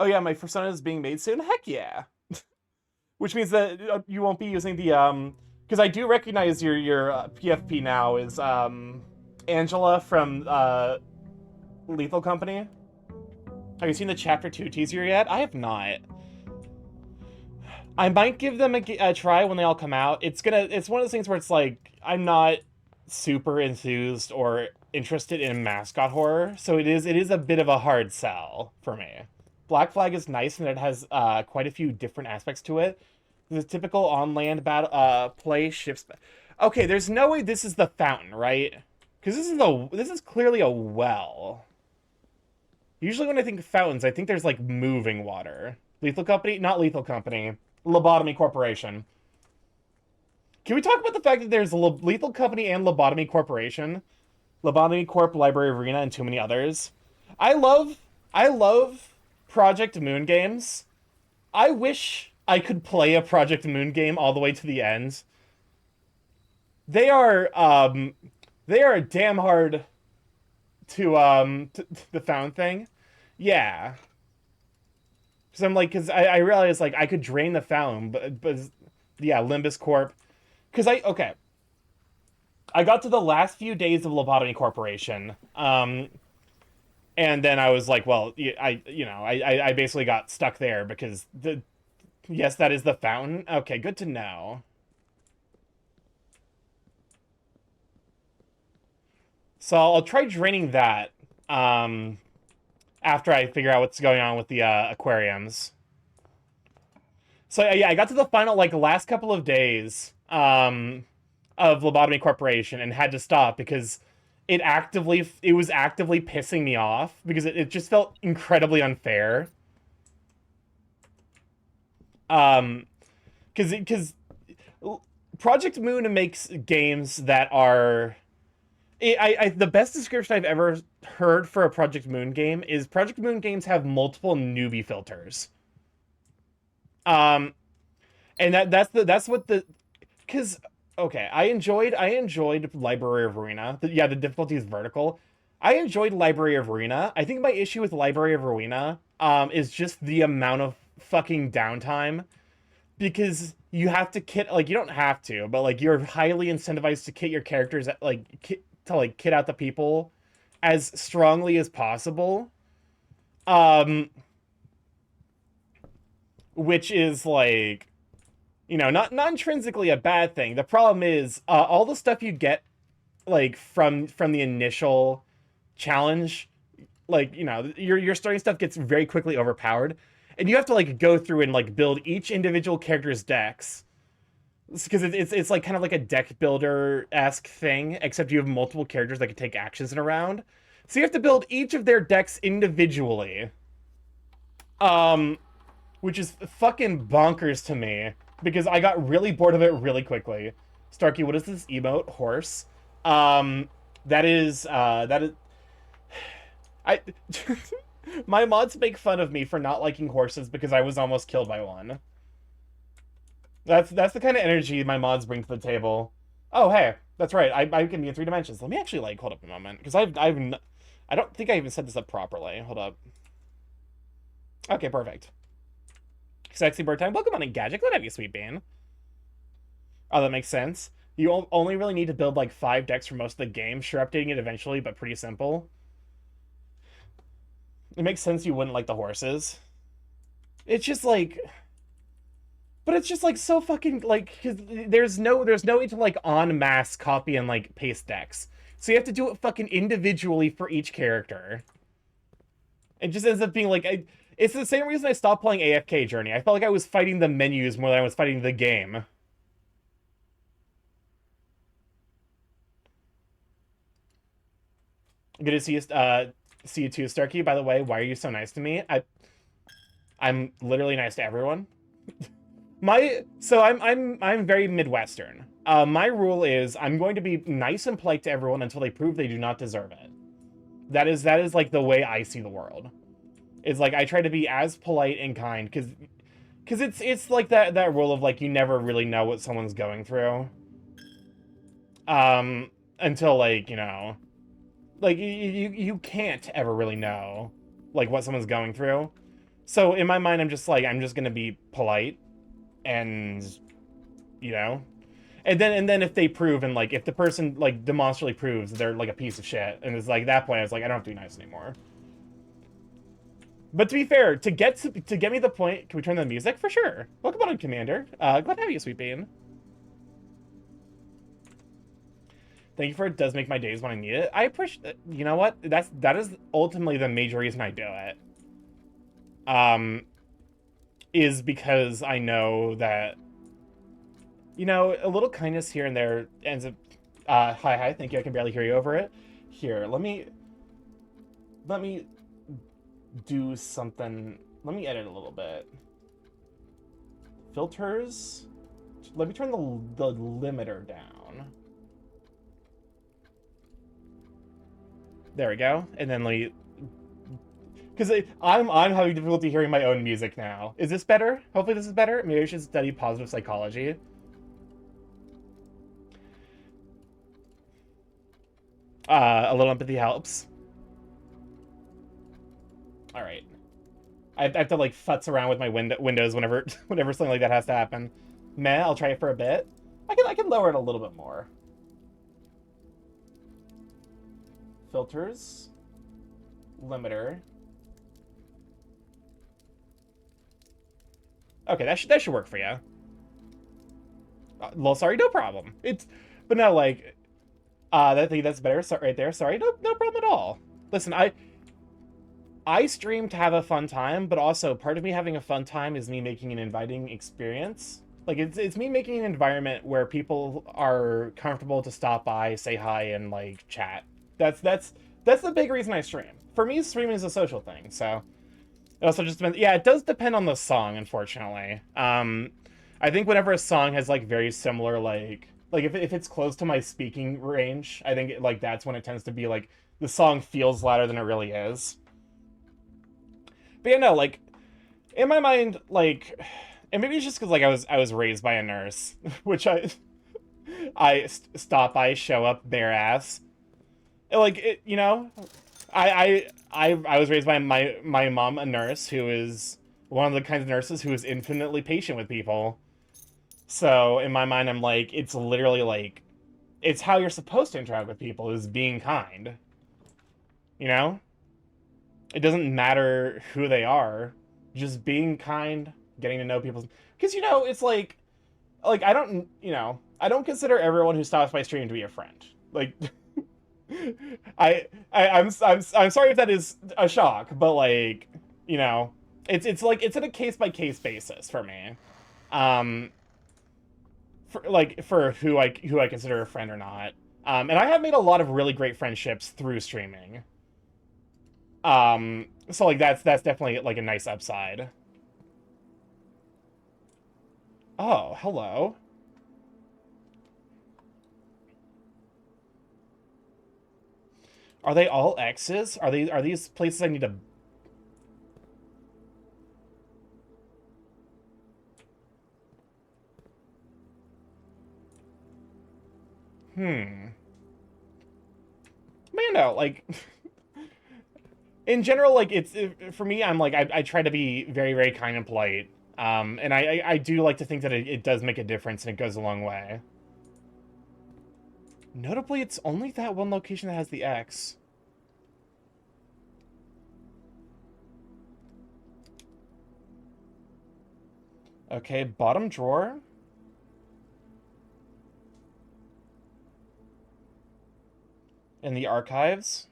Oh yeah, my persona is being made soon. Heck yeah. Which means that you won't be using the because I do recognize your PFP now is Angela from Lethal Company. Have you seen the Chapter 2 teaser yet? I have not. I might give them a try when they all come out. It's one of those things where it's like I'm not super enthused or interested in mascot horror, so it is a bit of a hard sell for me. Black Flag is nice and it has quite a few different aspects to it. The typical on land battle play ships. Okay, there's no way this is the fountain, right? Because this is clearly a well. Usually when I think fountains, I think there's like moving water. Lethal Company, not Lethal Company. Lobotomy Corporation. Can we talk about the fact that there's Lethal Company and Lobotomy Corporation? Lobotomy Corp, Library Arena, and too many others. I love Project Moon games. I wish I could play a Project Moon game all the way to the end. They are they are damn hard to the found thing. Yeah. Because I realized like I could drain the fountain, but yeah, Limbus Corp. Because I got to the last few days of Lobotomy Corporation, and then I was like, well, I basically got stuck there because yes, that is the fountain. Okay, good to know. So I'll try draining that after I figure out what's going on with the aquariums. So yeah, I got to the final like last couple of days of Lobotomy Corporation and had to stop because it was actively pissing me off because it just felt incredibly unfair. Um, because Project Moon makes games that are the best description I've ever heard for a Project Moon game is Project Moon games have multiple newbie filters. Um, and that's what the because okay, I enjoyed Library of Ruina. Yeah, the difficulty is vertical. I enjoyed Library of Ruina. I think my issue with Library of Ruina is just the amount of fucking downtime because you have to kit like you don't have to, but like you're highly incentivized to kit your characters to like kit out the people as strongly as possible. Um, which is like not intrinsically a bad thing. The problem is all the stuff you get like from the initial challenge, like your starting stuff gets very quickly overpowered, and you have to like go through and like build each individual character's decks because it's like kind of like a deck builder esque thing, except you have multiple characters that can take actions in a round. So you have to build each of their decks individually. Um, which is fucking bonkers to me because I got really bored of it really quickly. Starkey, what is this emote? Horse. Um, that is I my mods make fun of me for not liking horses because I was almost killed by one. That's the kind of energy my mods bring to the table. Oh hey, that's right. I can be in 3 dimensions. Let me actually like hold up a moment because I don't think I even set this up properly. Hold up. Okay, perfect. Sexy bird time. Welcome on in, Gadget. Glad to have you, sweet bean. Oh, that makes sense. You only really need to build like 5 decks for most of the game. Sure, updating it eventually, but pretty simple. It makes sense you wouldn't like the horses. It's just like, but it's just like so fucking like cause there's no way to like en masse copy and like paste decks. So you have to do it fucking individually for each character. It just ends up being like it's the same reason I stopped playing AFK Journey. I felt like I was fighting the menus more than I was fighting the game. Good to see you too, Starkey. By the way, why are you so nice to me? I'm literally nice to everyone. I'm very Midwestern. My rule is I'm going to be nice and polite to everyone until they prove they do not deserve it. That is like the way I see the world. It's like I try to be as polite and kind because it's like that rule of like you never really know what someone's going through. Until like, like you can't ever really know like what someone's going through. So in my mind, I'm just gonna be polite and you know, and then if they prove and like if the person like demonstrably proves they're like a piece of shit, and it's like at that point I was like I don't have to be nice anymore. But to be fair, to get me the point, can we turn the music for sure? Welcome on, Commander. Glad to have you, Sweet Bean. Thank you for it. Does make my days when I need it. I appreciate. You know what? That is ultimately the major reason I do it. Um, is because I know that a little kindness here and there ends up. Hi. Thank you. I can barely hear you over it. Here, let me do something. Let me edit a little bit. Filters. Let me turn the limiter down. There we go. And then like, because I'm having difficulty hearing my own music now. Is this better? Hopefully this is better. Maybe I should study positive psychology. A little empathy helps. All right. I have to like futz around with my windows whenever whenever something like that has to happen. Meh, I'll try it for a bit. I can lower it a little bit more. Filters. Limiter. Okay, that should work for you. Well, sorry, no problem. But no, like, that's better. Sorry, right there. Sorry, no problem at all. Listen, I stream to have a fun time, but also part of me having a fun time is me making an inviting experience. Like it's me making an environment where people are comfortable to stop by, say hi, and like chat. That's the big reason I stream. For me, streaming is a social thing. So it also just depends. Yeah, it does depend on the song, unfortunately. I think whenever a song has like very similar like if it's close to my speaking range, I think like that's when it tends to be like the song feels louder than it really is. But yeah, no, like in my mind, like, and maybe it's just because like I was raised by a nurse, which stop by, show up, bare ass, like I was raised by my mom, a nurse who is one of the kinds of nurses who is infinitely patient with people. So in my mind, I'm like, it's literally like, it's how you're supposed to interact with people is being kind. You know, it doesn't matter who they are, just being kind, getting to know people. Because it's like I don't consider everyone who stops by stream to be a friend. Like I'm sorry if that is a shock, but like you know, it's like it's in a case by case basis for me. Um, for who I consider a friend or not. And I have made a lot of really great friendships through streaming. So like that's definitely like a nice upside. Oh, hello. Are they all X's? Are these places I need to? Hmm. Man, no, like in general, like for me, I'm like I try to be very very kind and polite. And I do like to think that it does make a difference and it goes a long way. Notably, it's only that one location that has the X. Okay, bottom drawer. In the archives.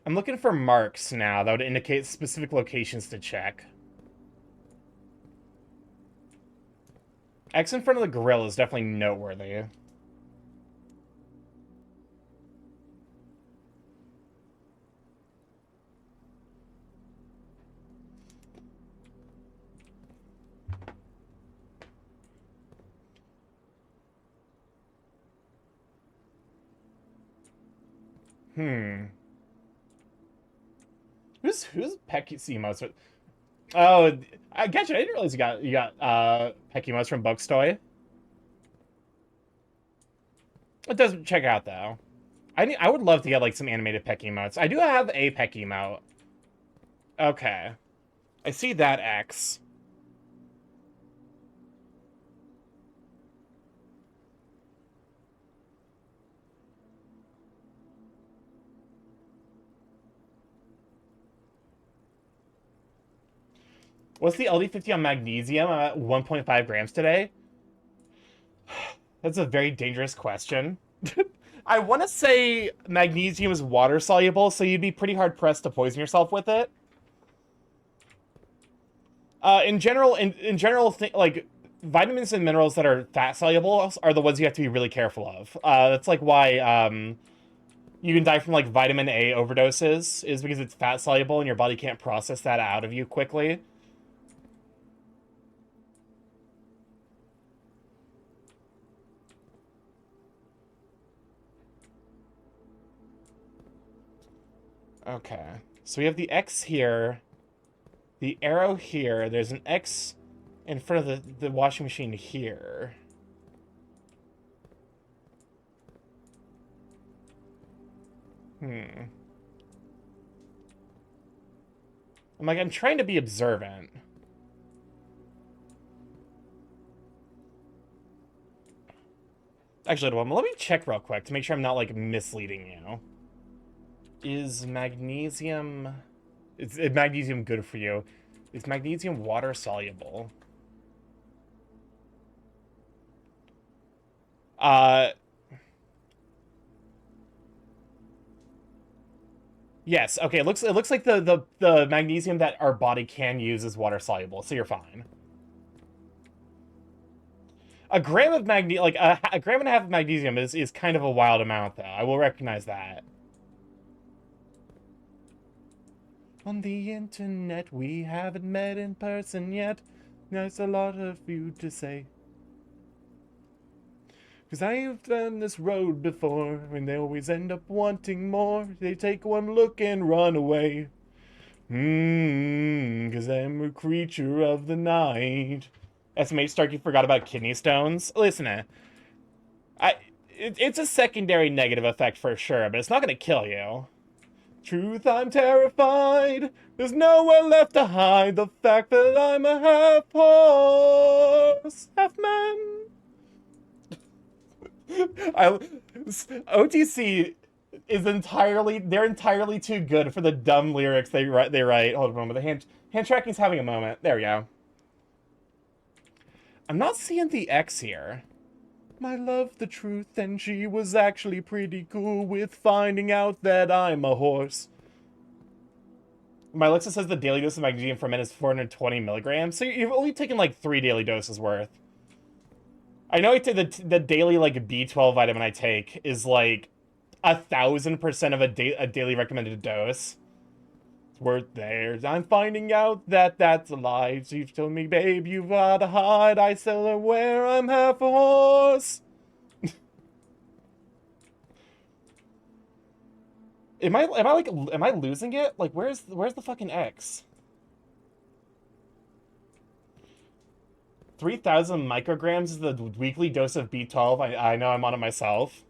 I'm looking for marks now that would indicate specific locations to check. X in front of the grill is definitely noteworthy. Hmm. Who's Pecky most? Oh, I gotcha. I didn't realize you got Pekimos from Bookstoy. It doesn't check out though. I would love to get like some animated Pekimotes. I do have a Pekimote. Okay. I see that X. What's the LD50 on magnesium? I'm at 1.5 grams today. That's a very dangerous question. I want to say magnesium is water soluble, so you'd be pretty hard pressed to poison yourself with it. In general, like vitamins and minerals that are fat soluble are the ones you have to be really careful of. That's like why you can die from like vitamin A overdoses, is because it's fat soluble and your body can't process that out of you quickly. Okay, so we have the X here, the arrow here. There's an X in front of the washing machine here. I'm trying to be observant. Actually, let me check real quick to make sure I'm not like misleading you. Is magnesium... Is magnesium good for you? Is magnesium water soluble? Yes, okay, it looks like the magnesium that our body can use is water soluble, so you're fine. A gram of like a gram and a half of magnesium is kind of a wild amount, though. I will recognize that. On the internet, we haven't met in person yet. There's a lot of you to say. 'Cause I've done this road before, and they always end up wanting more. They take one look and run away. 'Cause I'm a creature of the night. Estimate Starkey forgot about kidney stones. Listen, it's a secondary negative effect for sure, but it's not gonna kill you. Truth, I'm terrified. There's nowhere left to hide the fact that I'm a half horse, half man. OTC is they're entirely too good for the dumb lyrics they write. Hold on a moment. The hand tracking's having a moment. There we go. I'm not seeing the X here. I love the truth, and she was actually pretty cool with finding out that I'm a horse. My Alexa says the daily dose of magnesium for men is 420 milligrams, so you've only taken like 3 daily doses worth. I know the daily like B12 vitamin I take is like 1,000% of a daily recommended dose. It's worth theirs. I'm finding out that that's a lie. She's told me, babe, you've got to hide. I tell her where I'm half a horse. Am I losing it? Like, where's the fucking X? 3,000 micrograms is the weekly dose of B12. I know I'm on it myself.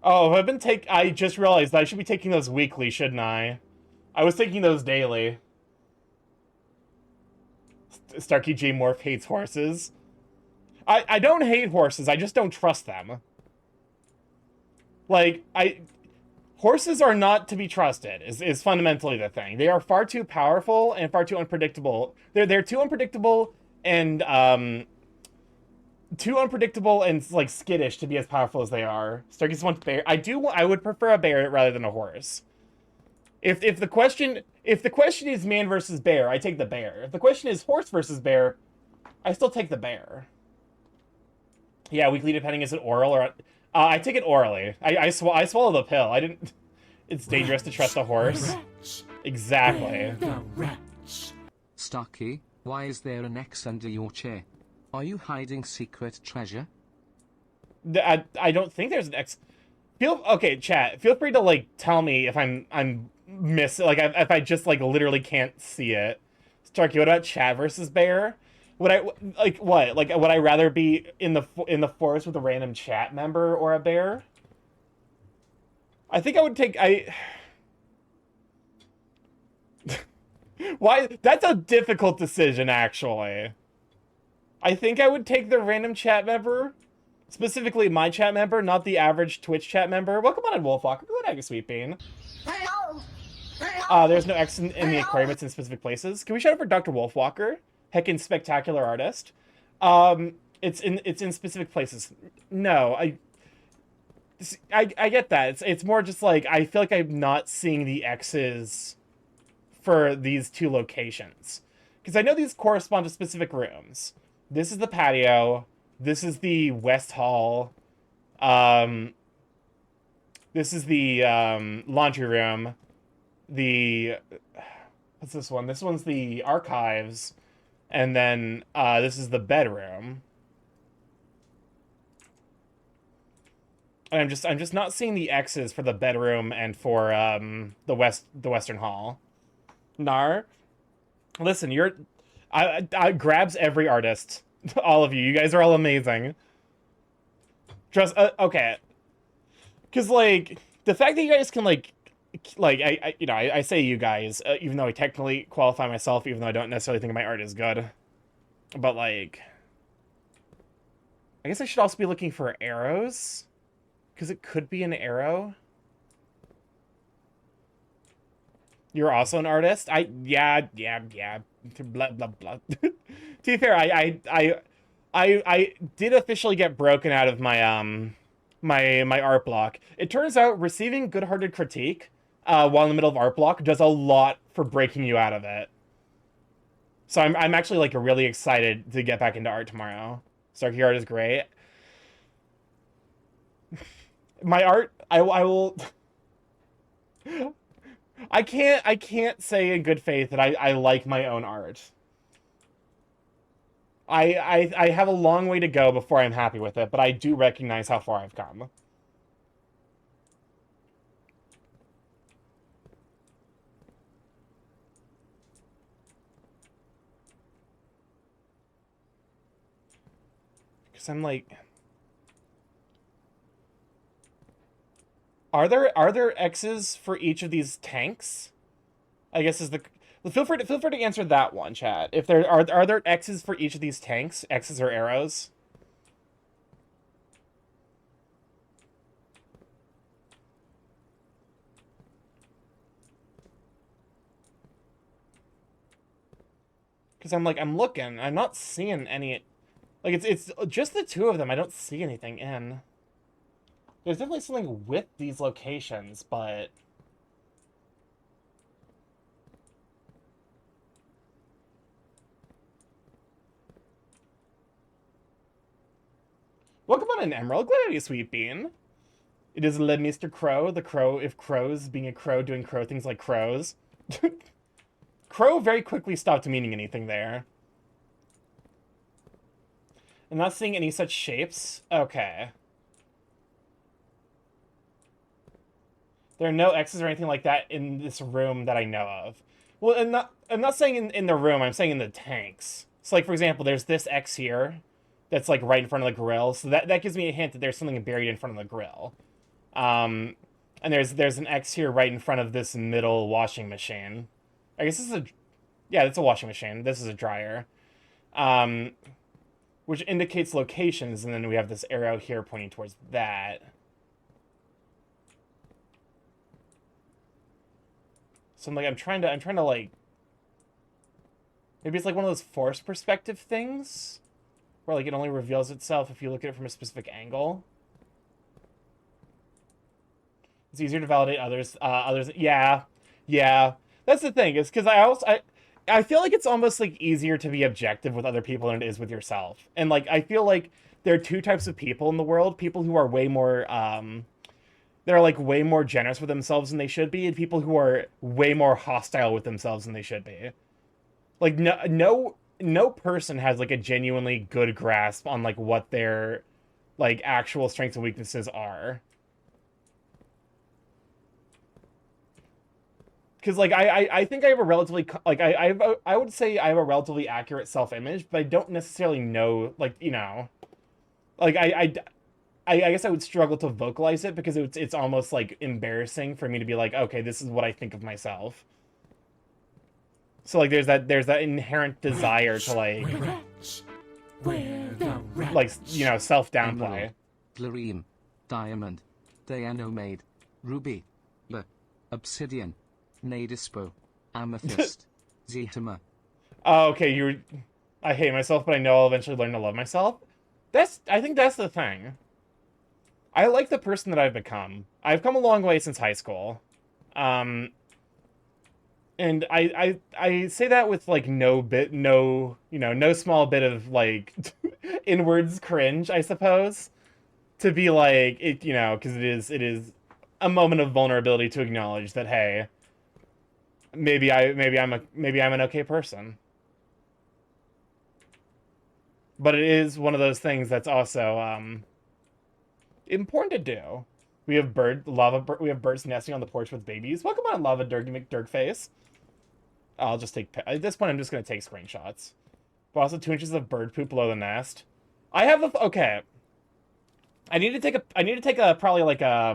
Oh, I just realized I should be taking those weekly, shouldn't I? I was taking those daily. Starkey J Morph hates horses. I don't hate horses, I just don't trust them. Like, horses are not to be trusted, is fundamentally the thing. They are far too powerful and far too unpredictable. They're too unpredictable and like skittish to be as powerful as they are. Starkey's wants bear. I would prefer a bear rather than a horse. If the question is man versus bear, I take the bear. If the question is horse versus bear, I still take the bear. Yeah, weekly depending is it oral or I take it orally. I swallow the pill. I didn't. It's dangerous to trust a horse. Exactly. Starkey, why is there an X under your chair? Are you hiding secret treasure? I don't think there's an X. Okay, chat. Feel free to like tell me if I'm miss it, like if I just like literally can't see it. Starkey, what about Chad versus Bear? Would I like what? Like would I rather be in the forest with a random chat member or a bear? I think I would take I Why? That's a difficult decision actually. I think I would take the random chat member, specifically my chat member, not the average Twitch chat member. Welcome on in, Wolfwalker. Good egg, sweet bean. There's no X in the aquarium. It's in specific places. Can we shout out for Dr. Wolfwalker? Heckin' spectacular artist. It's in specific places. No, I get that. It's more just like I feel like I'm not seeing the X's for these two locations because I know these correspond to specific rooms. This is the patio. This is the West Hall. This is the laundry room. The what's this one? This one's the archives, and then this is the bedroom. And I'm just not seeing the X's for the bedroom and for the Western Hall. Nar, listen, I grabs every artist, all of you. You guys are all amazing. Trust, okay, because like the fact that you guys can like I say you guys, even though I technically qualify myself, even though I don't necessarily think my art is good, but like, I guess I should also be looking for arrows, because it could be an arrow. You're also an artist? Yeah. Blah blah blah. To be fair, I did officially get broken out of my my art block. It turns out receiving good-hearted critique while in the middle of art block does a lot for breaking you out of it. So I'm actually like really excited to get back into art tomorrow. Starkey art is great. My art, I will. I can't say in good faith that I like my own art. I have a long way to go before I'm happy with it, but I do recognize how far I've come. Because I'm like, are there X's for each of these tanks? I guess is the feel free to answer that one, chat. If there are there X's for each of these tanks, X's or arrows? Because I'm looking, I'm not seeing any. Like it's just the two of them. I don't see anything in. There's definitely something with these locations, but welcome on an Emerald. Glad to have you, sweet bean. It is Le Mr. Crow, the crow, if crows, being a crow, doing crow things like crows. Crow very quickly stopped meaning anything there. I'm not seeing any such shapes. Okay. There are no X's or anything like that in this room that I know of. Well, I'm not saying in the room, I'm saying in the tanks. So, like, for example, there's this X here that's, like, right in front of the grill. So that gives me a hint that there's something buried in front of the grill. And there's an X here right in front of this middle washing machine. I guess this is a... Yeah, it's a washing machine. This is a dryer. Which indicates locations, and then we have this arrow here pointing towards that. So I'm trying to like, maybe it's like one of those forced perspective things, where like it only reveals itself if you look at it from a specific angle. It's easier to validate others. Yeah. That's the thing. Is because I feel like it's almost like easier to be objective with other people than it is with yourself. And like I feel like there are two types of people in the world: people who are way more they're like way more generous with themselves than they should be, and people who are way more hostile with themselves than they should be. Like no person has like a genuinely good grasp on like what their like actual strengths and weaknesses are. because like I think I have a relatively like I would say I have a relatively accurate self-image, but I don't necessarily know, like, you know, like I guess I would struggle to vocalize it because it's almost like embarrassing for me to be like, okay, this is what I think of myself. So like there's that inherent desire to like, you know, self downplay. Emerald, Gleam, Diamond, Dianomade, Ruby, Le, Obsidian, Nadispo, Amethyst, Zetima. Oh, okay, I hate myself, but I know I'll eventually learn to love myself. I think that's the thing. I like the person that I've become. I've come a long way since high school. Um, and I say that with like no small bit of like inwards cringe, I suppose, to be like it, you know, because it is a moment of vulnerability to acknowledge that, hey, maybe I'm an okay person. But it is one of those things that's also important to do. We have birds nesting on the porch with babies. Welcome on, Lava Dirty McDirtface. I'll just take at this point. I'm just gonna take screenshots. But also 2 inches of bird poop below the nest. I have a okay. I need to take a probably like I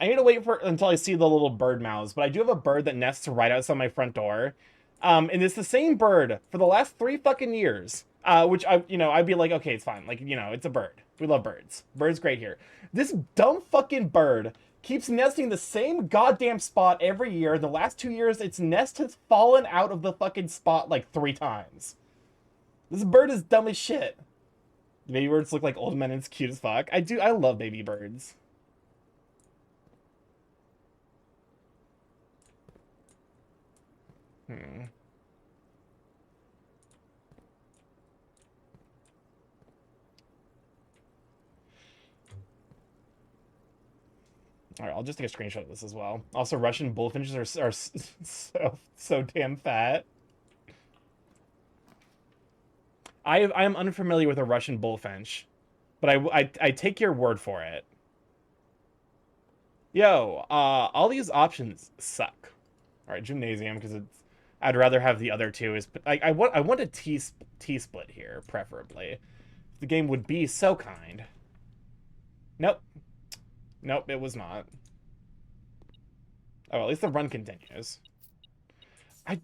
need to wait for until I see the little bird mouths. But I do have a bird that nests right outside my front door. And it's the same bird for the last 3 fucking years. Which I'd be like, okay, it's fine. Like, you know, it's a bird. We love birds. Birds great here. This dumb fucking bird keeps nesting the same goddamn spot every year. The last 2 years, its nest has fallen out of the fucking spot like 3 times. This bird is dumb as shit. The baby birds look like old men and it's cute as fuck. I love baby birds. Hmm. All right, I'll just take a screenshot of this as well. Also, Russian bullfinches are so damn fat. I am unfamiliar with a Russian bullfinch, but I take your word for it. Yo, all these options suck. All right, gymnasium because I'd rather have the other two. Is I want a T split here preferably. The game would be so kind. Nope, nope, it was not. Oh, at least the run continues. I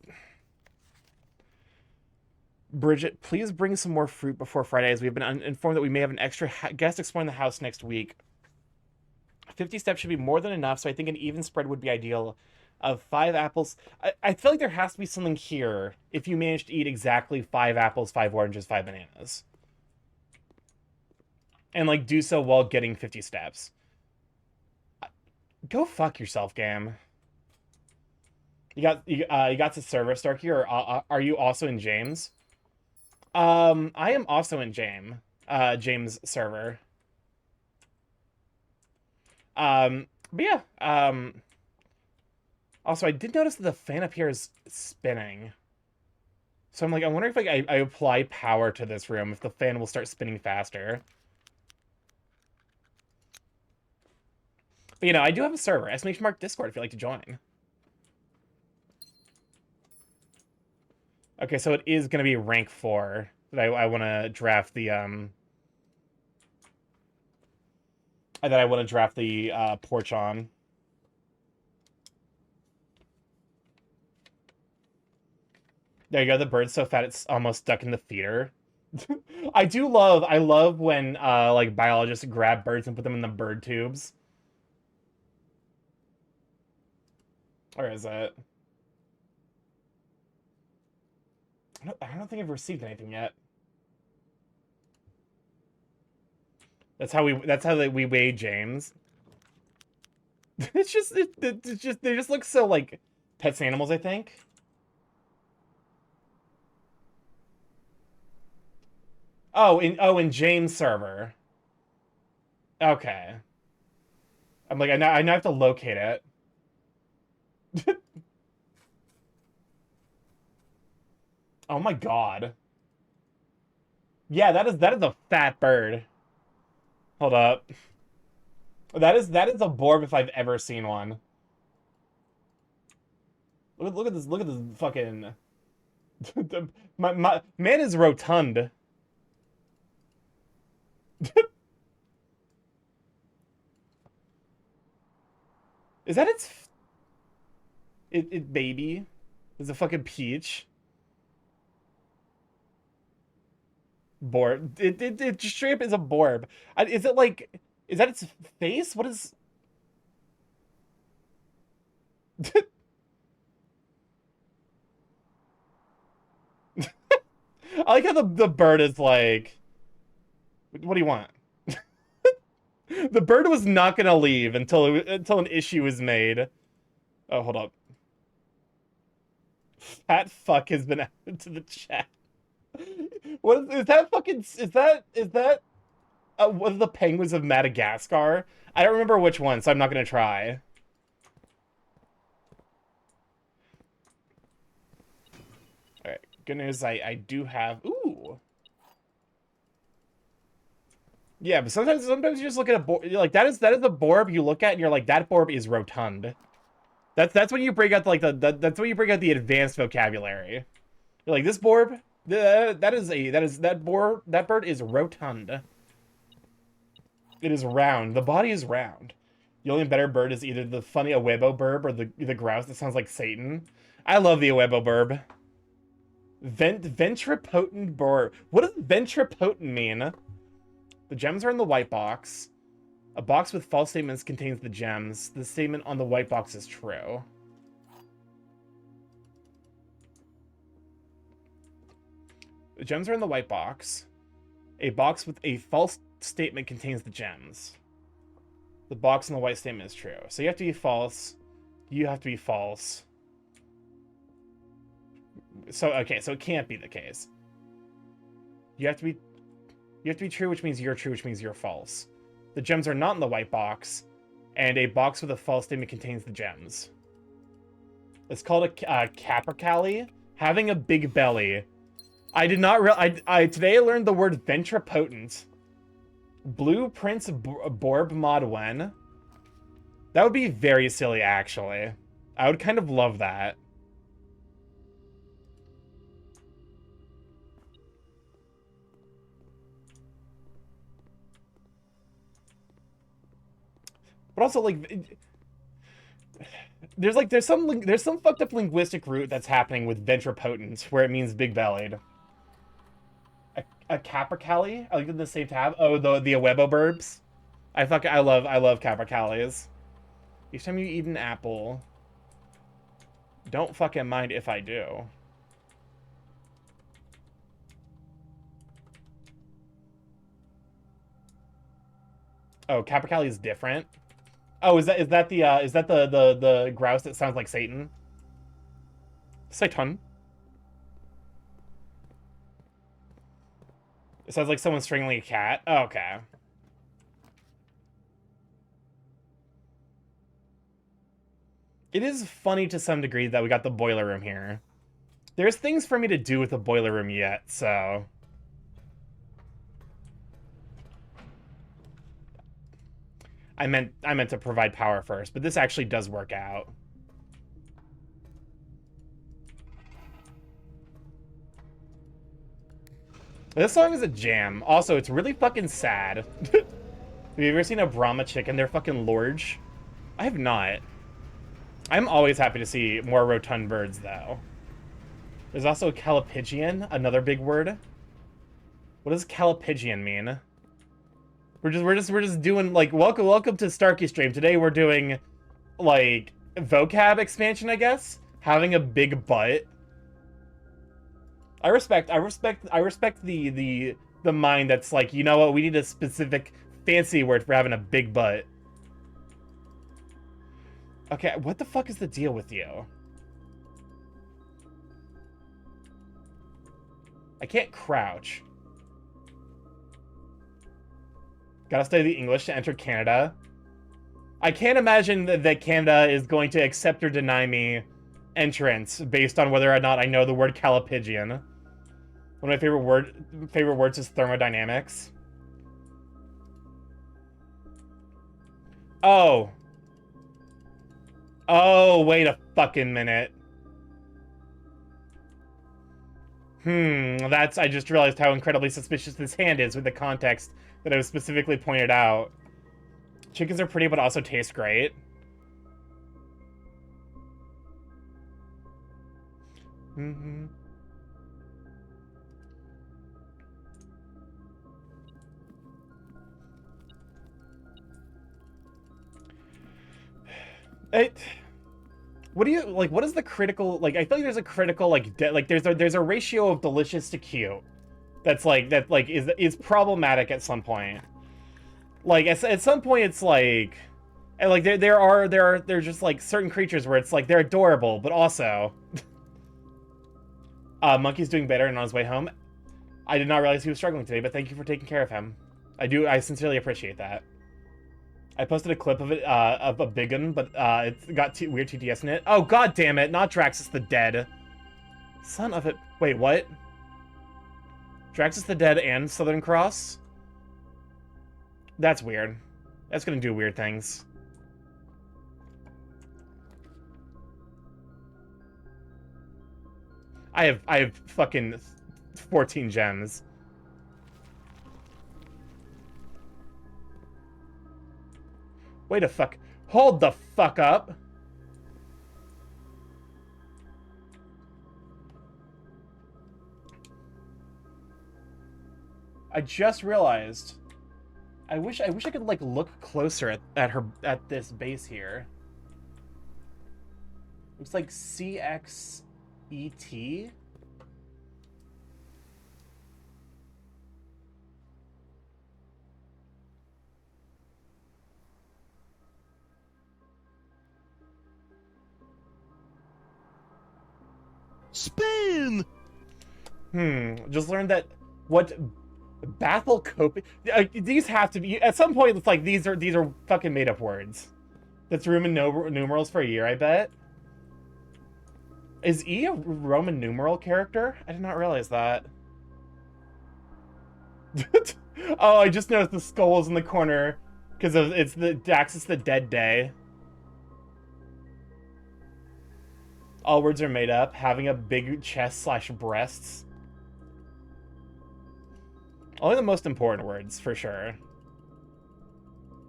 Bridget, please bring some more fruit before Friday, as we've been informed that we may have an extra guest exploring the house next week. 50 steps should be more than enough, so I think an even spread would be ideal. Of 5 apples, I feel like there has to be something here if you manage to eat exactly 5 apples, 5 oranges, 5 bananas. And, like, do so while getting 50 steps. Go fuck yourself, game. You got the server start here, or are you also in James? I am also in James server. But yeah, also I did notice that the fan up here is spinning. So I'm like, I wonder if like I apply power to this room, if the fan will start spinning faster. But you know, I do have a server, !Discord if you'd like to join. Okay, so it is gonna be rank 4 that I wanna draft the porch on. There you go, the bird's so fat it's almost stuck in the feeder. I love when like biologists grab birds and put them in the bird tubes. Where is it? I don't think I've received anything yet. That's how we weigh James. It's just they just look so like pets and animals, I think. In James server. Okay. I'm like I now have to locate it. Oh my god. Yeah, that is a fat bird. Hold up. That is a borb if I've ever seen one. Look at this. Look at this fucking. My man is rotund. Is that it baby? Is a fucking peach? Borb. It just straight up is a borb. Is it like? Is that its face? What is? I like how the bird is like. What do you want? The bird was not gonna leave until an issue was made. Oh, hold up. Fat fuck has been added to the chat. What is that fucking? Is that one of the penguins of Madagascar? I don't remember which one, so I'm not gonna try. All right, good news. I do have. Ooh. Yeah, but sometimes you just look at a borb like that is the borb you look at and you're like that borb is rotund. That's when you bring out like that's when you bring out the advanced vocabulary. You're like this borb that bird is rotund. It is round. The body is round. The only better bird is either the funny Awebo burb or the grouse that sounds like Satan. I love the Awebo burb. Ventripotent burb. What does ventripotent mean? The gems are in the white box. A box with false statements contains the gems. The statement on the white box is true. The gems are in the white box. A box with a false statement contains the gems. The box in the white statement is true. So you have to be false. You have to be false. So, okay, so it can't be the case. You have to be true, which means you're true, which means you're false. The gems are not in the white box, and a box with a false statement contains the gems. It's called a capercaillie. Having a big belly. I did not today I learned the word ventripotent. Blue Prince Borb Mod Wen. That would be very silly, actually. I would kind of love that. But also, like, there's some fucked up linguistic root that's happening with ventripotent, where it means big bellied. A capercaillie? I like in the same tab. Oh, the Awebo burbs. I love capercaillies. Each time you eat an apple, don't fucking mind if I do. Oh, capercaillie is different. Oh, is that the grouse that sounds like Satan? Satan. It sounds like someone strangling a cat. Oh, okay. It is funny to some degree that we got the boiler room here. There's things for me to do with the boiler room yet, so... I meant to provide power first, but this actually does work out. This song is a jam. Also, it's really fucking sad. Have you ever seen a Brahma chicken? They're fucking large. I have not. I'm always happy to see more rotund birds, though. There's also calipigian, another big word. What does calipigian mean? We're just doing like welcome to Starkey Stream. Today we're doing like vocab expansion, I guess. Having a big butt. I respect the mind that's like, you know what, we need a specific fancy word for having a big butt. Okay, what the fuck is the deal with you? I can't crouch. Gotta study the English to enter Canada. I can't imagine that Canada is going to accept or deny me entrance based on whether or not I know the word calipigian. One of my favorite words is thermodynamics. Oh. Oh, wait a fucking minute. I just realized how incredibly suspicious this hand is with the context that I was specifically pointed out. Chickens are pretty, but also taste great. Mm-hmm. What do you like? What is the critical like? I feel like there's a critical like there's a ratio of delicious to cute that's like is problematic at some point. Like at some point it's like, and like there's just like certain creatures where it's like they're adorable, but also, Monkey's doing better and on his way home. I did not realize he was struggling today, but thank you for taking care of him. I sincerely appreciate that. I posted a clip of it, of a big one, but it got weird TTS in it. Oh, god damn it, not Draxus the Dead. Son of it. Wait, what? Draxus the Dead and Southern Cross? That's weird. That's gonna do weird things. I have fucking 14 gems. Wait a fuck. Hold the fuck up. I just realized. I wish I could like look closer at this base here. Looks like CXET. Spin! Just learned that what baffle coping. These have to be at some point. It's like these are fucking made up words. That's Roman numerals for a year. I bet. Is E a Roman numeral character? I did not realize that. Oh, I just noticed the skulls in the corner because it's the Daxus the Dead Day. All words are made up. Having a big chest / breasts. Only the most important words, for sure.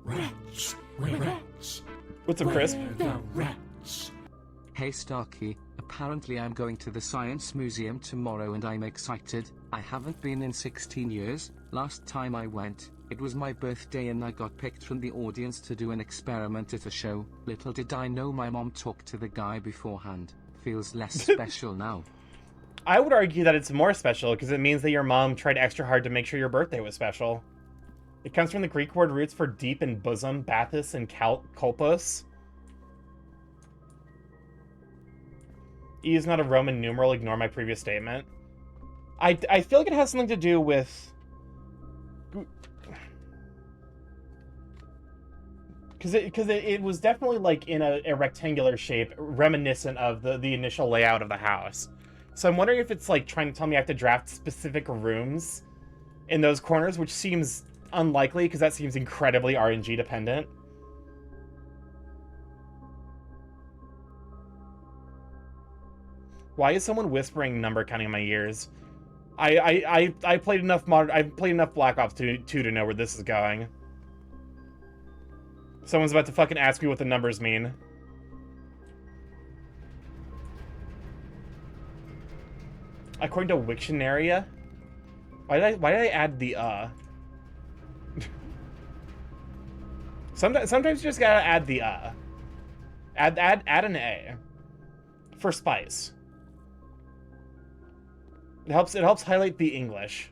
Rats, rats. What's up, Crisp? The rats. Hey Starkey, apparently I'm going to the Science Museum tomorrow and I'm excited. I haven't been in 16 years. Last time I went, it was my birthday and I got picked from the audience to do an experiment at a show. Little did I know my mom talked to the guy beforehand. Feels less special now. I would argue that it's more special because it means that your mom tried extra hard to make sure your birthday was special. It comes from the Greek word roots for deep and bosom, bathos, and kolpos. E is not a Roman numeral, ignore my previous statement. I feel like it has something to do with... Because it was definitely like in a rectangular shape, reminiscent of the initial layout of the house. So I'm wondering if it's like trying to tell me I have to draft specific rooms in those corners, which seems unlikely because that seems incredibly RNG dependent. Why is someone whispering number counting in my ears? I played enough Black Ops 2 to know where this is going. Someone's about to fucking ask me what the numbers mean. According to Wiktionary, why did I add the Sometimes you just gotta add the Add an A for spice. It helps highlight the English.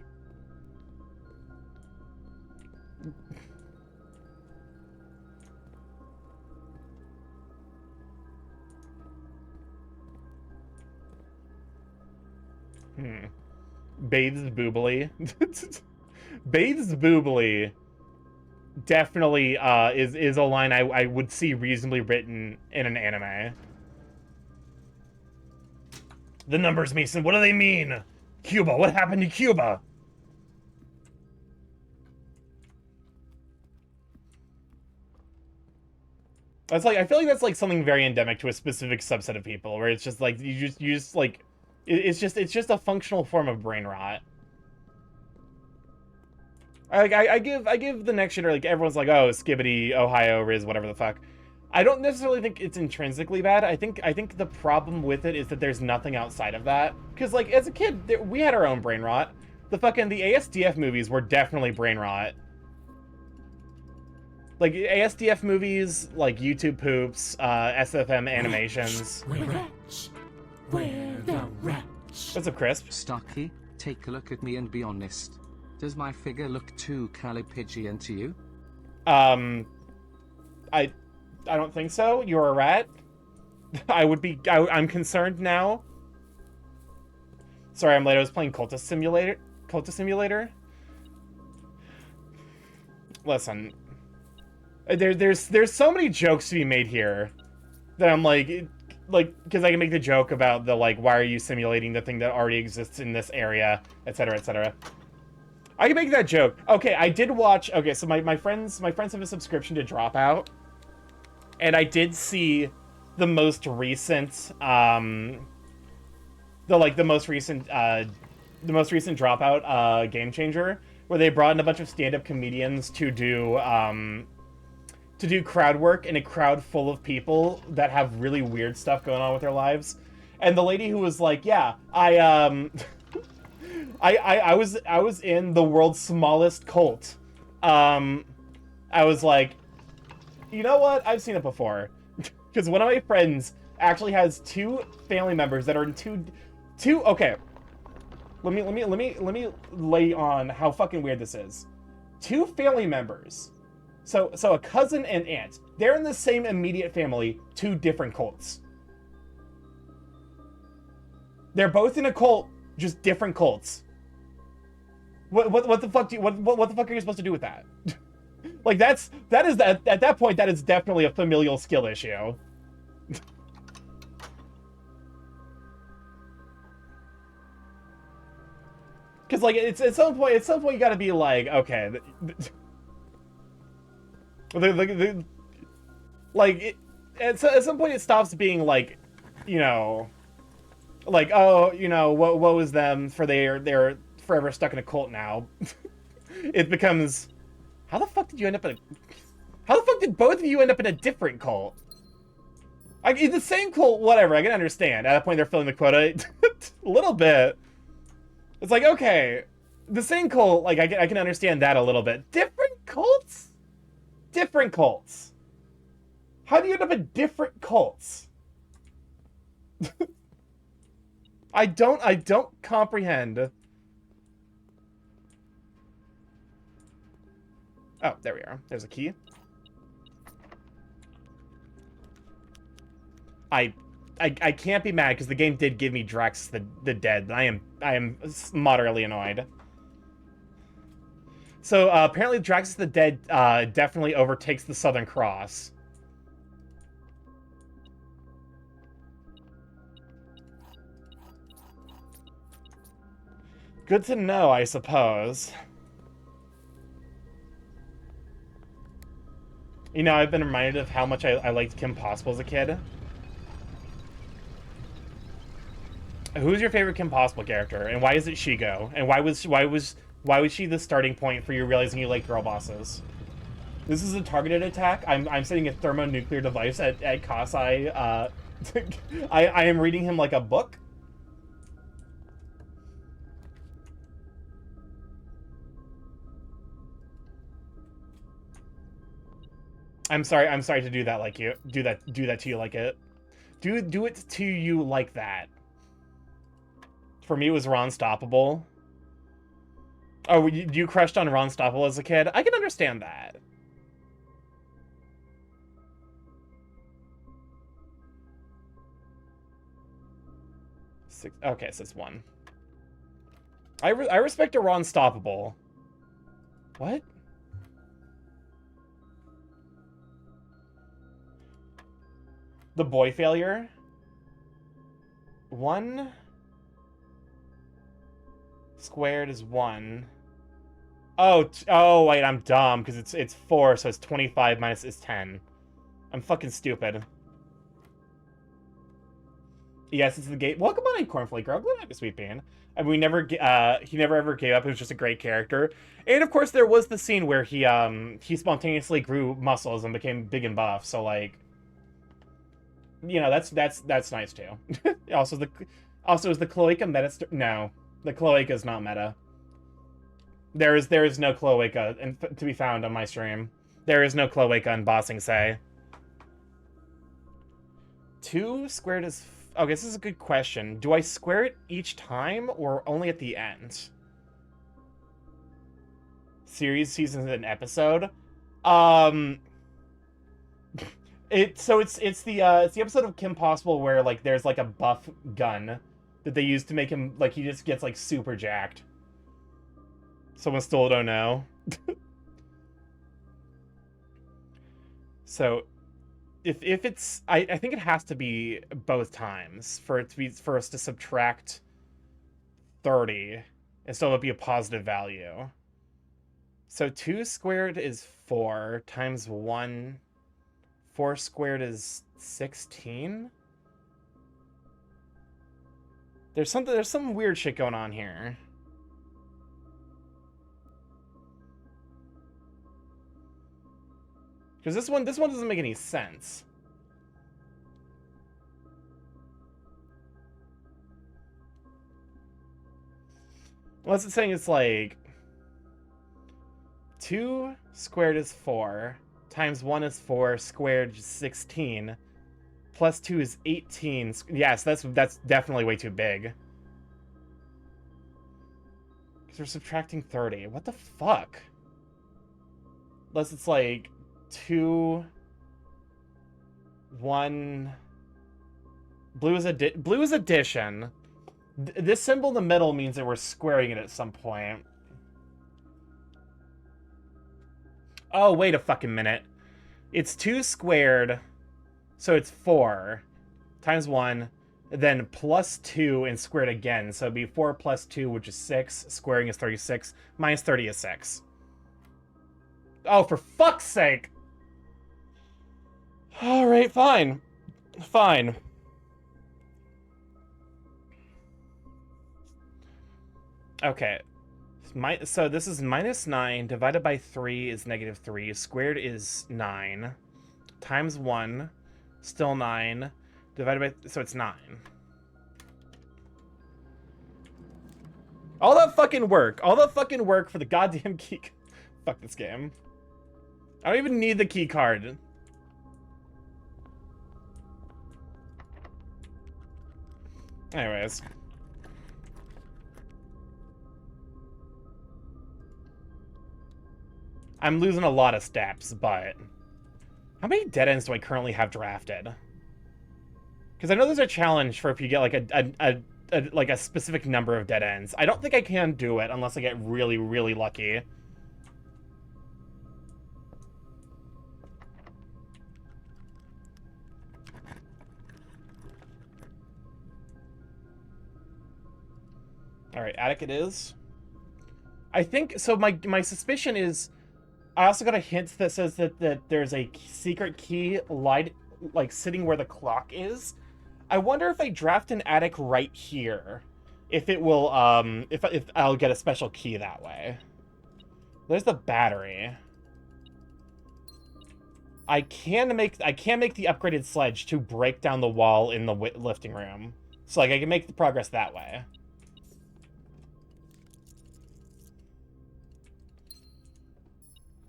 Bathes boobily. Bathes boobily definitely is a line I would see reasonably written in an anime. The numbers, Mason, what do they mean? Cuba, what happened to Cuba? That's like, I feel like that's like something very endemic to a specific subset of people, where it's just like you just like It's just a functional form of brain rot. I give the next shitter, like, everyone's like, oh, Skibbity, Ohio, Riz, whatever the fuck. I don't necessarily think it's intrinsically bad. I think the problem with it is that there's nothing outside of that. Because, like, as a kid, we had our own brain rot. The ASDF movies were definitely brain rot. Like, ASDF movies, like YouTube poops, SFM animations. Where rats? Where the rats? What's up, Crisp? Starkey, take a look at me and be honest. Does my figure look too Calipigian to you? I don't think so. You're a rat. I'm concerned now. Sorry, I'm late. I was playing Cultist Simulator. Listen, there's so many jokes to be made here that I'm like, because I can make the joke about the, like, why are you simulating the thing that already exists in this area, etc., etc. I can make that joke. Okay, I did watch. Okay, so my friends have a subscription to Dropout, and I did see the most recent the most recent Dropout Game Changer, where they brought in a bunch of stand-up comedians to do crowd work in a crowd full of people that have really weird stuff going on with their lives. And the lady who was like, yeah, I was in the world's smallest cult. I was like, you know what? I've seen it before. Because one of my friends actually has two family members that are in two. Okay, let me lay on how fucking weird this is. Two family members. So a cousin and aunt. They're in the same immediate family. Two different cults. They're both in a cult, just different cults. What the fuck what the fuck are you supposed to do with that? Like, at that point, that is definitely a familial skill issue. Because, like, it's at some point you gotta be like, okay, at some point it stops being like, you know, like, oh, you know, woe is them, for they're forever stuck in a cult now. It becomes, how the fuck did both of you end up in a different cult? In the same cult, whatever, I can understand. At that point, they're filling the quota a little bit. It's like, okay, the same cult, like, I can understand that a little bit. Different cults? Different cults. How do you end up in different cults? I don't comprehend. Oh, there we are. There's a key. I can't be mad because the game did give me Drax the Dead. I am moderately annoyed. So apparently Drax the Dead definitely overtakes the Southern Cross. Good to know, I suppose. You know, I've been reminded of how much I liked Kim Possible as a kid. Who's your favorite Kim Possible character, and why is it Shigo? And why was she the starting point for you realizing you like girl bosses? This is a targeted attack. I'm setting a thermonuclear device at Kasai. I am reading him like a book. I'm sorry to do that like you. Do that to you like it. Do it to you like that. For me, it was Ron Stoppable. Oh, you crushed on Ron Stoppable as a kid? I can understand that. Okay, so it's 1. I respect a Ron Stoppable. What? The boy failure? 1 squared is 1. Oh wait, I'm dumb because it's 4, so it's 25 minus is 10. I'm fucking stupid. Yes, it's the gate. Welcome on in, Cornflake Girl. Glad to have you, Sweet Bean. And he never ever gave up. He was just a great character. And of course, there was the scene where he spontaneously grew muscles and became big and buff. So like, you know, that's nice too. Also is the cloaca meta? No, the cloaca is not meta. There is no cloaca to be found on my stream. There is no cloaca in Bossing Say. 2 squared is... Okay, this is a good question. Do I square it each time or only at the end? Series, seasons, and episode? It's the episode of Kim Possible where like there's like a buff gun that they use to make him like he just gets like super jacked. Someone still don't know. So if it's I think it has to be both times for us to subtract 30 and still be a positive value. So 2 squared is 4 times 1. 4 squared is 16. There's some weird shit going on here. Because this one doesn't make any sense. Unless it's saying it's like 2 squared is 4 times 1 is 4 squared is 16 plus 2 is 18. Yes, that's definitely way too big. Because we're subtracting 30. What the fuck? Unless it's like 2 1 blue is addition. This symbol in the middle means that we're squaring it at some point. Oh, wait a fucking minute. It's 2 squared, so it's 4 times 1, then plus 2 and squared again. So it'd be 4 plus 2, which is 6. Squaring is 36. Minus 30 is 6. Oh, for fuck's sake! Alright, fine. Fine. Okay. So this is minus 9 divided by 3 is negative 3. Squared is 9. Times 1, still 9. Divided by... So it's 9. All that fucking work. All that fucking work for the goddamn key... Fuck this game. I don't even need the key card. Anyways. I'm losing a lot of steps, but... How many dead ends do I currently have drafted? Because I know there's a challenge for if you get like a specific number of dead ends. I don't think I can do it unless I get really, really lucky. Alright, attic it is. I think, so my suspicion is, I also got a hint that says that there's a secret key like sitting where the clock is. I wonder if I draft an attic right here, if it will, if I'll get a special key that way. There's the battery. I can make the upgraded sledge to break down the wall in the lifting room. So like I can make the progress that way.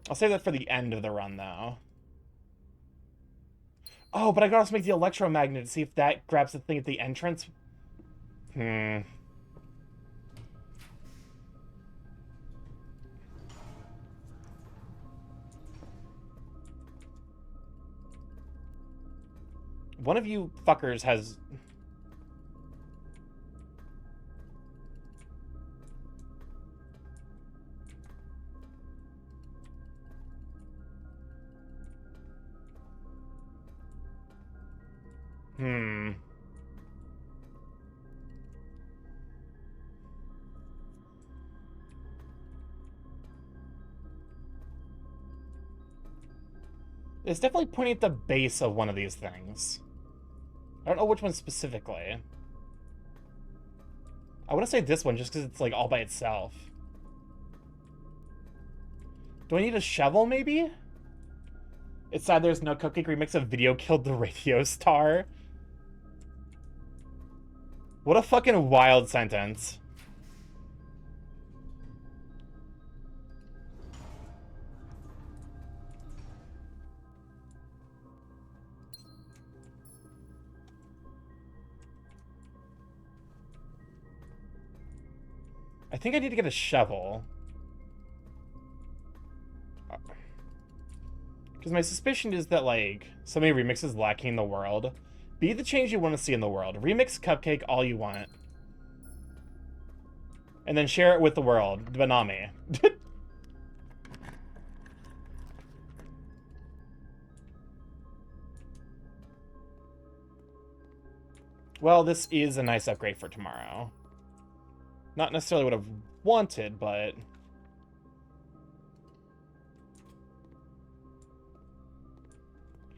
I'll save that for the end of the run, though. Oh, but I can also make the electromagnet to see if that grabs the thing at the entrance. One of you fuckers has... It's definitely pointing at the base of one of these things. don't know which one specifically. I want to say this one just because it's like all by itself. Do I need a shovel maybe? It's sad there's no Cupcake remix of Video Killed the Radio Star. What a fucking wild sentence. I think I need to get a shovel. Because my suspicion is that, like, so many remixes lacking in the world. Be the change you want to see in the world. Remix Cupcake all you want. And then share it with the world. But not me. Well, this is a nice upgrade for tomorrow. Not necessarily what I've wanted, but...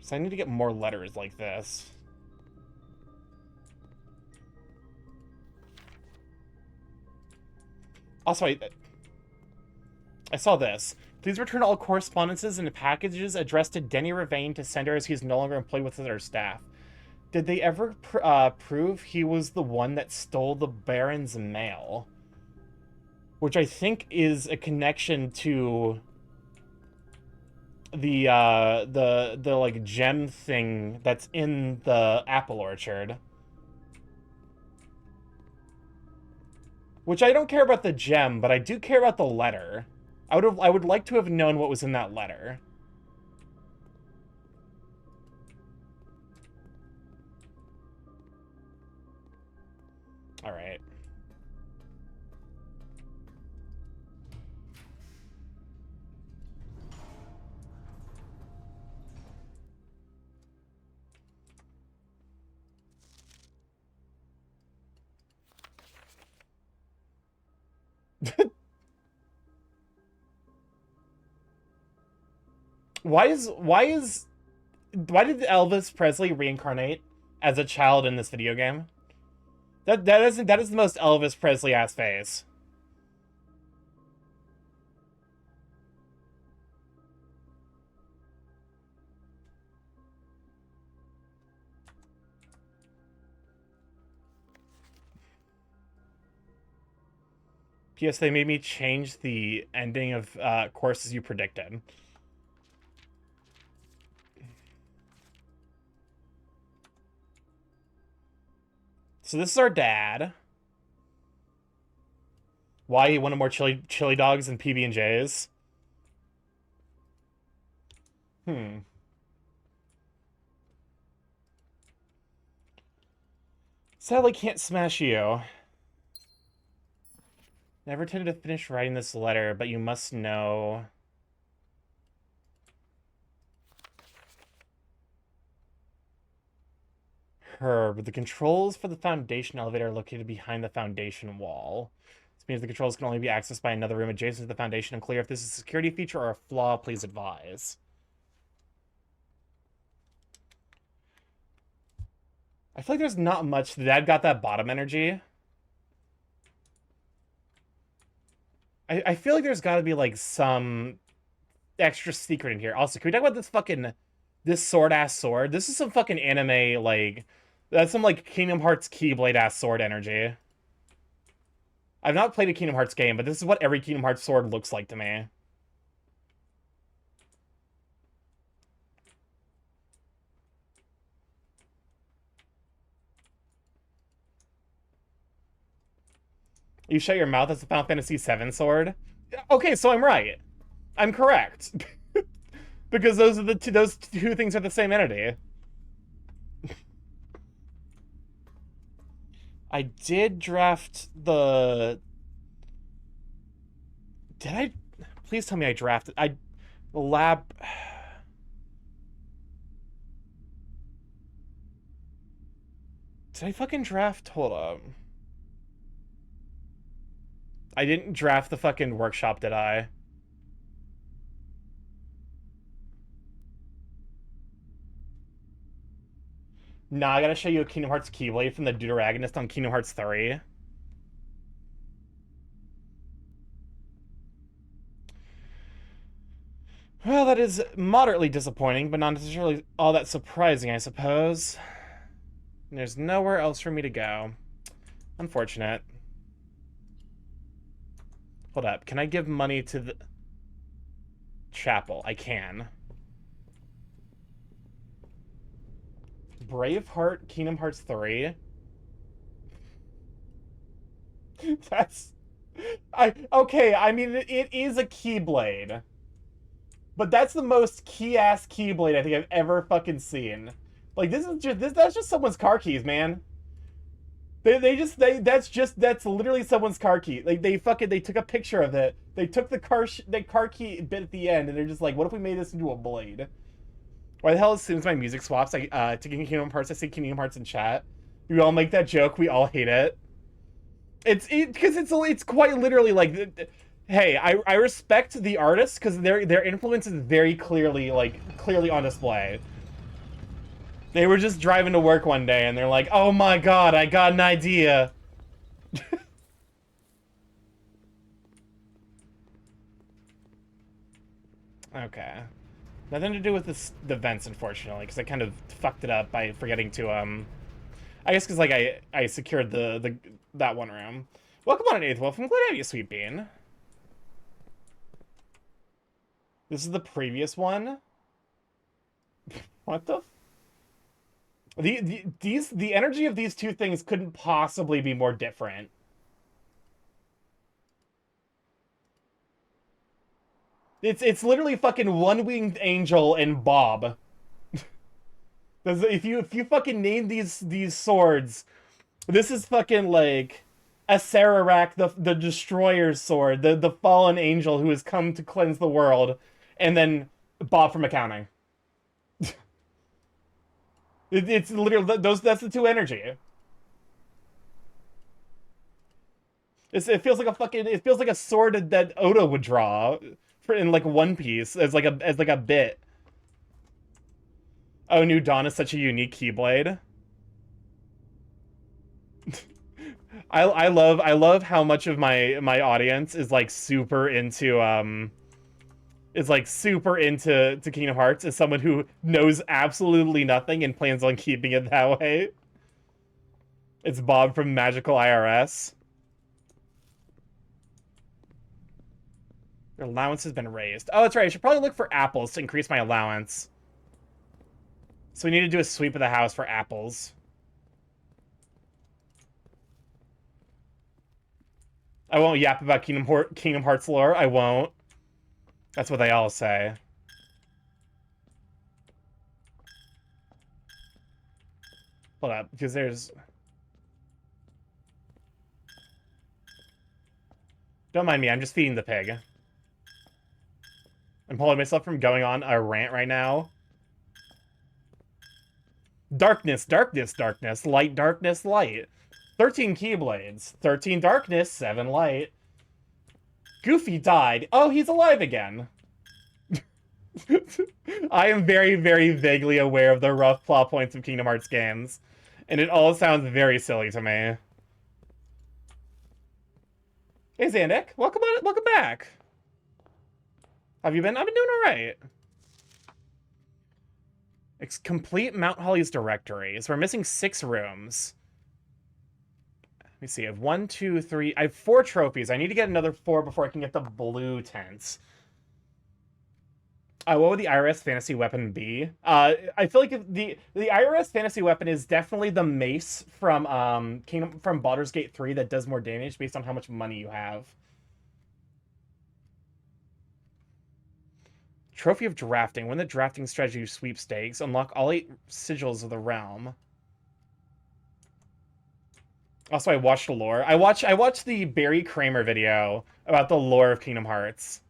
So I need to get more letters like this. Also, I saw this. Please return all correspondences and packages addressed to Denny Ravane to sender as he's no longer employed with our staff. Did they ever prove he was the one that stole the Baron's mail? Which I think is a connection to the like gem thing that's in the apple orchard. Which I don't care about the gem, but I do care about the letter. I would like to have known what was in that letter. All right. Why did Elvis Presley reincarnate as a child in this video game? That is the most Elvis Presley ass face. P.S. They made me change the ending of courses you predicted. So this is our dad. Why he wanted more chili dogs and PB&Js? Sadly can't smash you. Never intended to finish writing this letter, but you must know... Herb, the controls for the Foundation elevator are located behind the Foundation wall. This means the controls can only be accessed by another room adjacent to the Foundation. Unclear if this is a security feature or a flaw, please advise. I feel like there's not much. The dad got that bottom energy. I feel like there's got to be, like, some extra secret in here. Also, can we talk about this fucking... This sword-ass sword? This is some fucking anime, like... That's some, like, Kingdom Hearts Keyblade-ass sword energy. I've not played a Kingdom Hearts game, but this is what every Kingdom Hearts sword looks like to me. You shut your mouth as the Final Fantasy VII sword? Okay, so I'm right. I'm correct. Because those two things are the same entity. I did draft the... Did I... Please tell me I drafted... The lab... Did I fucking draft... Hold up. I didn't draft the fucking workshop, did I? Nah, I gotta show you a Kingdom Hearts Keyblade from the Deuteragonist on Kingdom Hearts 3. Well, that is moderately disappointing, but not necessarily all that surprising, I suppose. There's nowhere else for me to go. Unfortunate. Hold up. Can I give money to the chapel? I can. Braveheart Kingdom Hearts 3? That's... Okay, I mean, it is a Keyblade. But that's the most key-ass Keyblade I think I've ever fucking seen. Like, that's just someone's car keys, man. That's literally someone's car key. Like, they took a picture of it. They took the car key bit at the end, and they're just like, what if we made this into a blade? Why the hell, as soon as my music swaps, to Kingdom Hearts, I say Kingdom Hearts in chat. We all make that joke. We all hate it. Because it's quite literally like, hey, I respect the artists because their influence is very clearly on display. They were just driving to work one day and they're like, oh my god, I got an idea. Okay. Nothing to do with the vents, unfortunately, because I kind of fucked it up by forgetting to, I guess because, like, I secured that one room. Welcome on an 8th Wolf. I'm glad to have you, Sweet Bean. This is the previous one? What the... The energy of these two things couldn't possibly be more different. It's literally fucking One-Winged Angel and Bob. If you fucking name these swords, this is fucking like Acerarak, the Destroyer's sword, the fallen angel who has come to cleanse the world, and then Bob from accounting. It's literally that's the two energy. It feels like a sword that Oda would draw in like One Piece as like a bit. Oh, New Dawn is such a unique Keyblade. I love how much of my audience is like super into Kingdom Hearts as someone who knows absolutely nothing and plans on keeping it that way. It's Bob from Magical IRS. Your allowance has been raised. Oh, that's right. I should probably look for apples to increase my allowance. So we need to do a sweep of the house for apples. I won't yap about Kingdom Hearts lore. I won't. That's what they all say. Hold up, because there's... Don't mind me, I'm just feeding the pig. I'm pulling myself from going on a rant right now. Darkness, darkness, darkness. Light, darkness, light. 13 Keyblades. 13 darkness, 7 light. Goofy died. Oh, he's alive again. I am very, very vaguely aware of the rough plot points of Kingdom Hearts games, and it all sounds very silly to me. Hey, Zandik. Welcome back. Have you been? I've been doing alright. Complete Mount Holly's directory. So we're missing 6 rooms. Let me see. I have 1, 2, 3. I have 4 trophies. I need to get another 4 before I can get the blue tents. What would the IRS fantasy weapon be? I feel like the IRS fantasy weapon is definitely the mace from Baldur's Gate 3 that does more damage based on how much money you have. Trophy of Drafting. Win the drafting strategy sweepstakes. Unlock all 8 sigils of the realm. Also, I watched the lore. I watched the Barry Kramer video about the lore of Kingdom Hearts.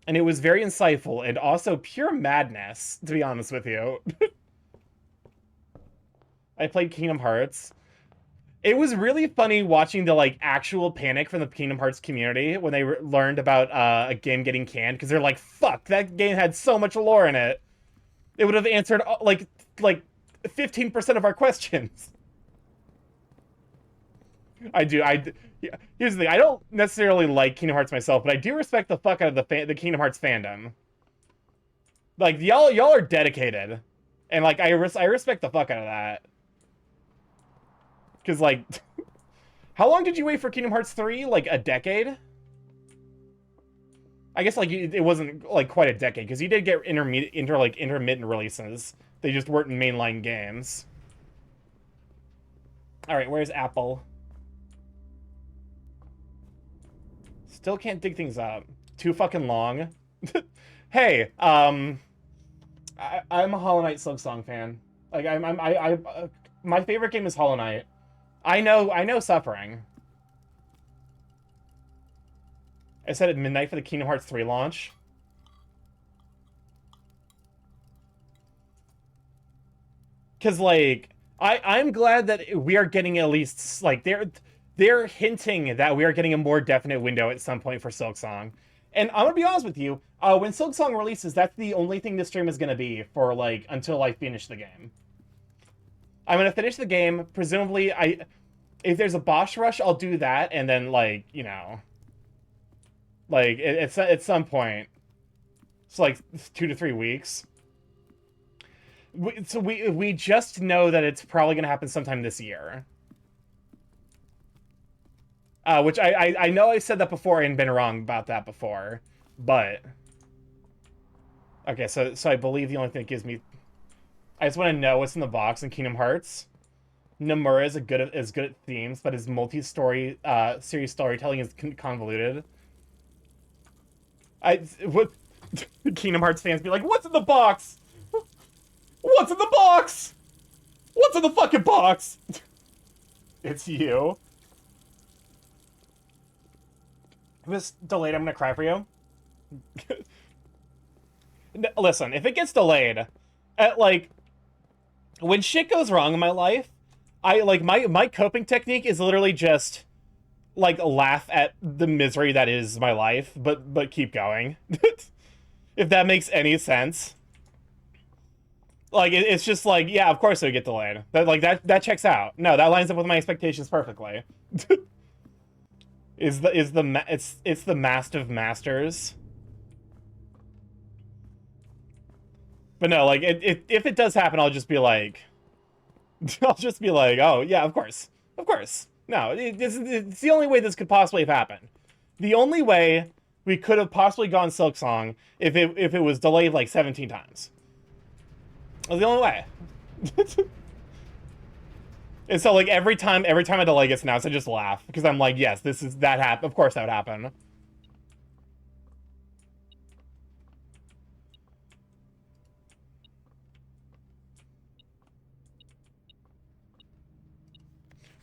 And it was very insightful and also pure madness, to be honest with you. I played Kingdom Hearts. It was really funny watching the like actual panic from the Kingdom Hearts community when they learned about a game getting canned, because they're like, fuck, that game had so much lore in it. It would have answered like 15% of our questions. I do. Yeah, here's the thing. I don't necessarily like Kingdom Hearts myself, but I do respect the fuck out of the Kingdom Hearts fandom. Like y'all are dedicated, and like I respect the fuck out of that. Because like, how long did you wait for Kingdom Hearts 3? Like a decade? I guess like it wasn't like quite a decade because you did get intermittent releases. They just weren't mainline games. All right, where's Apple? Still can't dig things up. Too fucking long. Hey, I'm a Hollow Knight Silksong fan. Like my favorite game is Hollow Knight. I know suffering. I said at midnight for the Kingdom Hearts 3 launch. Cause like I'm glad that we are getting at least like they're hinting that we are getting a more definite window at some point for Silksong. And I'm gonna be honest with you, when Silksong releases, that's the only thing this stream is gonna be for like until I finish the game. I'm gonna finish the game. Presumably, if there's a boss rush, I'll do that, and then like like at some point, it's like 2 to 3 weeks. So we just know that it's probably gonna happen sometime this year. Which I know I said that before and been wrong about that before, but okay. So I believe the only thing that gives me, I just want to know what's in the box in Kingdom Hearts. Nomura is good at themes, but his multi-story series storytelling is convoluted. What Kingdom Hearts fans be like, what's in the box? What's in the box? What's in the fucking box? It's you. If it's delayed, I'm gonna cry for you. Listen, if it gets delayed, like when shit goes wrong in my life, I like my coping technique is literally just like laugh at the misery that is my life, but keep going. If that makes any sense. Like it's just like, yeah, of course it would get delayed. That checks out. No, that lines up with my expectations perfectly. It's the Master of Masters. But no, like if it does happen, I'll just be like, oh yeah, of course. No, it's the only way this could possibly have happened. The only way we could have possibly gone Silksong if it was delayed like 17 times. It was the only way. And so like every time a delay gets announced, I just laugh because I'm like, yes, that happened. Of course that would happen.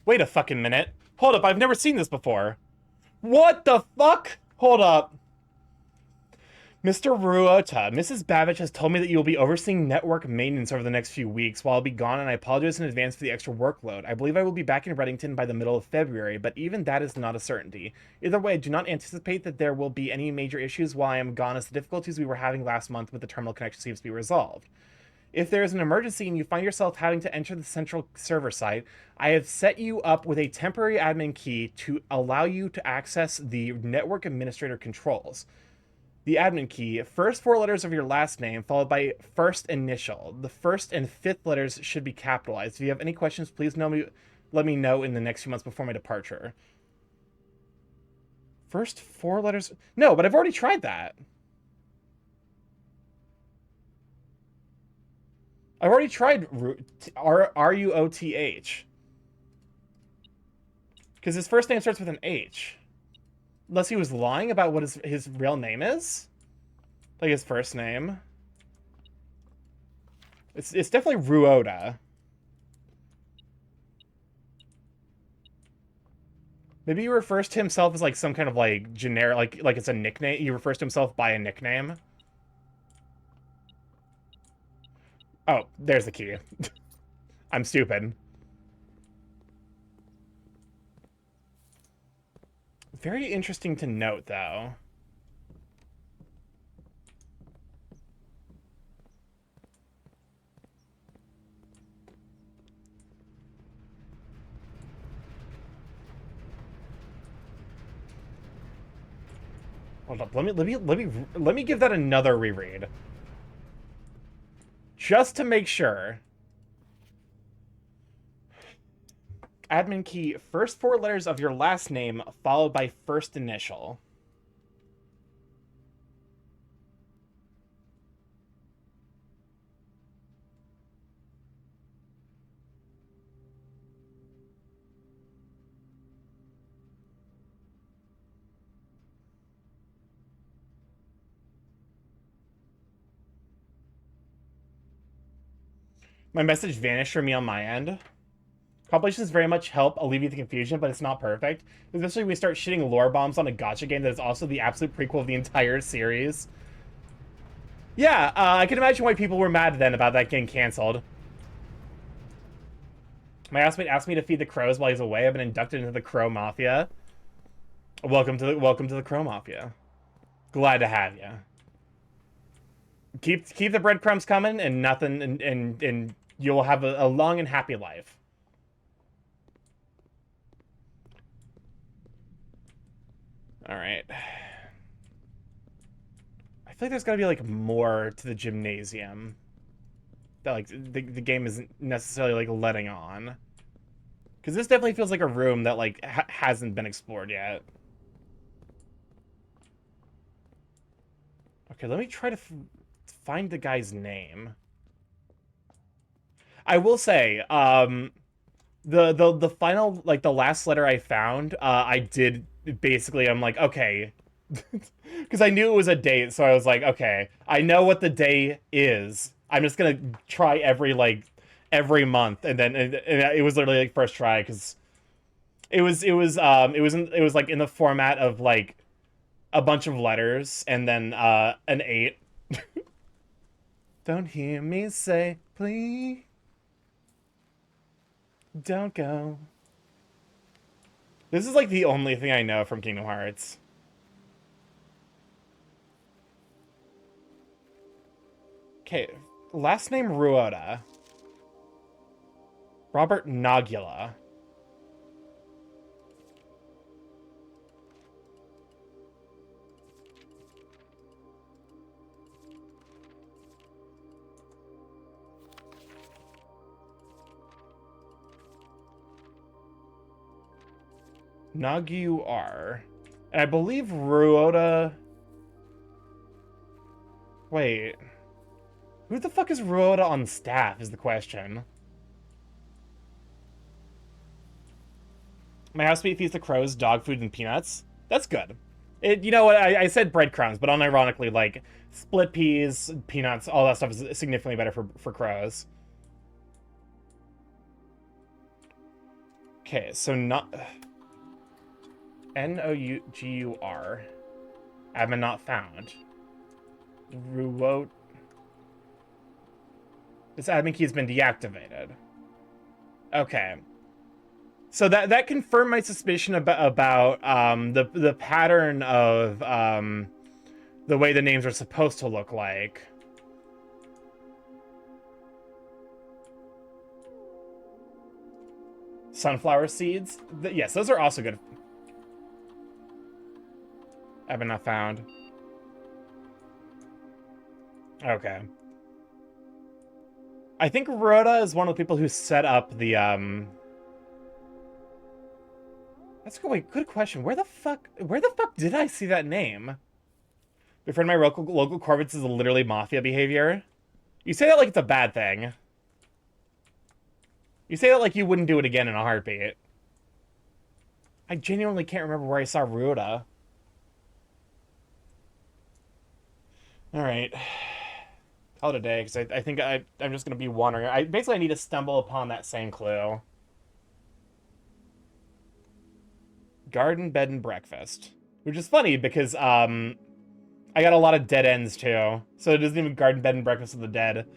Wait a fucking minute. Hold up, I've never seen this before. What the fuck? Hold up. Mr. Ruota, Mrs. Babbage has told me that you will be overseeing network maintenance over the next few weeks while I'll be gone, and I apologize in advance for the extra workload. I believe I will be back in Reddington by the middle of February, but even that is not a certainty. Either way, I do not anticipate that there will be any major issues while I am gone, as the difficulties we were having last month with the terminal connection seems to be resolved. If there is an emergency and you find yourself having to enter the central server site, I have set you up with a temporary admin key to allow you to access the network administrator controls. The admin key, first 4 letters of your last name, followed by first initial. The first and 5th letters should be capitalized. If you have any questions, please let me know in the next few months before my departure. First 4 letters? No, but I've already tried that. I've already tried R-U-O-T-H. Because his first name starts with an H. Unless he was lying about what his real name is? Like his first name? It's definitely Ruota. Maybe he refers to himself as like some kind of like generic, like it's a nickname. He refers to himself by a nickname. Oh, there's the key. I'm stupid. Very interesting to note, though. Hold up. Let me give that another reread. Just to make sure. Admin key, first 4 letters of your last name, followed by first initial. My message vanished from me on my end. Compilations very much help alleviate the confusion, but it's not perfect. Especially when we start shitting lore bombs on a gacha game that is also the absolute prequel of the entire series. Yeah, I can imagine why people were mad then about that getting canceled. My housemate asked me to feed the crows while he's away. I've been inducted into the Crow Mafia. Welcome to the Crow Mafia. Glad to have you. Keep the breadcrumbs coming, and nothing, and you'll have a long and happy life. All right. I feel like there's got to be like more to the gymnasium that like the game isn't necessarily like letting on, because this definitely feels like a room that like hasn't been explored yet. Okay, let me try to find the guy's name. I will say, the final, like the last letter I found, I did basically, I'm like, okay, because I knew it was a date, so I was like, okay, I know what the day is. I'm just gonna try every month, and then it was literally like first try, because it was like in the format of like a bunch of letters and then an 8. Don't hear me say please. Don't go. This is like the only thing I know from Kingdom Hearts. Okay, last name Ruoda. Robert Nagula. Naguar. And I believe Ruoda... Wait. Who the fuck is Ruoda on staff is the question. My housemate feeds the crows dog food and peanuts. That's good. You know what? I said breadcrumbs, but unironically, like, split peas, peanuts, all that stuff is significantly better for crows. Okay, so not... N-O-U-G-U-R. Admin not found. Ruot. This admin key has been deactivated. Okay. So that confirmed my suspicion about the pattern of the way the names are supposed to look like. Sunflower seeds? Yes, those are also good. I've not found. Okay. I think Rhoda is one of the people who set up the That's good. Wait, good question. Where the fuck did I see that name? Befriend my local Corvids is literally mafia behavior. You say that like it's a bad thing. You say that like you wouldn't do it again in a heartbeat. I genuinely can't remember where I saw Rhoda. Alright. Call it a day, because I think I'm just going to be wandering. I need to stumble upon that same clue. Garden, bed, and breakfast. Which is funny, because I got a lot of dead ends, too. So it isn't even garden, bed, and breakfast of the dead.